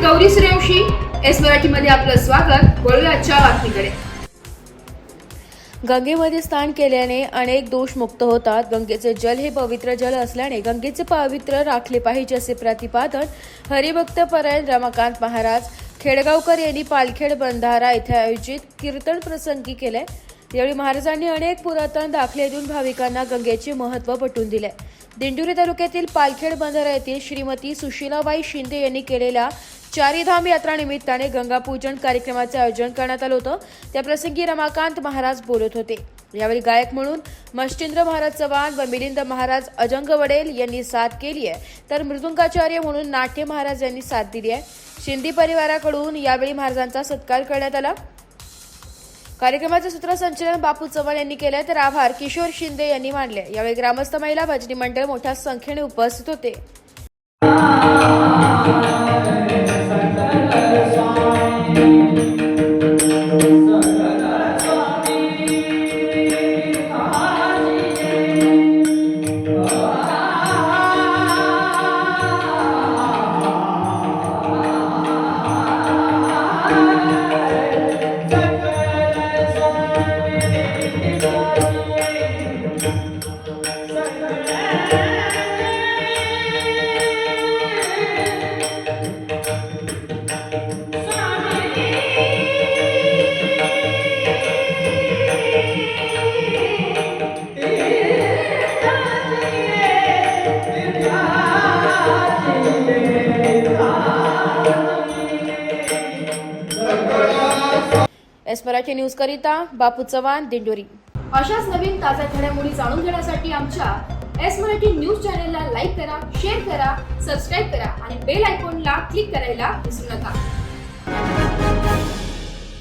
Gauri Suryavanshi. S मराठीमध्ये आपलं स्वागत. वळूया आजच्या बातमीकडे. गंगेमध्ये स्नान केल्याने अनेक दोष मुक्त होतात. गंगेचे जल हे पवित्र जल असल्याने गंगेचे पवित्र राखले पाहिजे असे प्रतिपादन हरिभक्त परायण रमाकांत महाराज खेडगावकर यांनी पालखेड बंधारा येथे आयोजित कीर्तन प्रसंगी केले. यावेळी महाराजांनी अनेक पुरातन दाखले देऊन भाविकांना गंगेचे महत्त्व पटवून दिले. दिंडोरी तालुक्यातील पालखेड बंधारा येथील श्रीमती सुशीलाबाई शिंदे यांनी केलेल्या चारीधाम यात्रा निमित्ताने गंगापूजन कार्यक्रमाचे आयोजन करण्यात आलं होतं. त्याप्रसंगी रमाकांत महाराज बोलत होते. यावेळी गायक म्हणून मच्छिंद्र महाराज चव्हाण व मिलिंद महाराज अजंग वडेल यांनी साथ केली आहे, तर मृदुंगाचार्य म्हणून नाट्य महाराज यांनी साथ दिली आहे. शिंदे परिवाराकडून यावेळी महाराजांचा सत्कार करण्यात आला. कार्यक्रमाचे सूत्रसंचालन बापू चव्हाण यांनी केले, तर आभार किशोर शिंदे यांनी मानले. यावेळी ग्रामस्थ महिला भजनी मंडळ मोठ्या संख्येने उपस्थित होते. एस मराठी न्यूज करिता बापू चव्हाण, दिंडोरी. अशाच नवीन ताज्या घडामोडी जाणून घेण्यासाठी आमच्या एस मराठी न्यूज चॅनलला लाईक करा, शेअर करा, सबस्क्राईब करा आणि बेल आयकॉनला क्लिक करायला विसरू नका.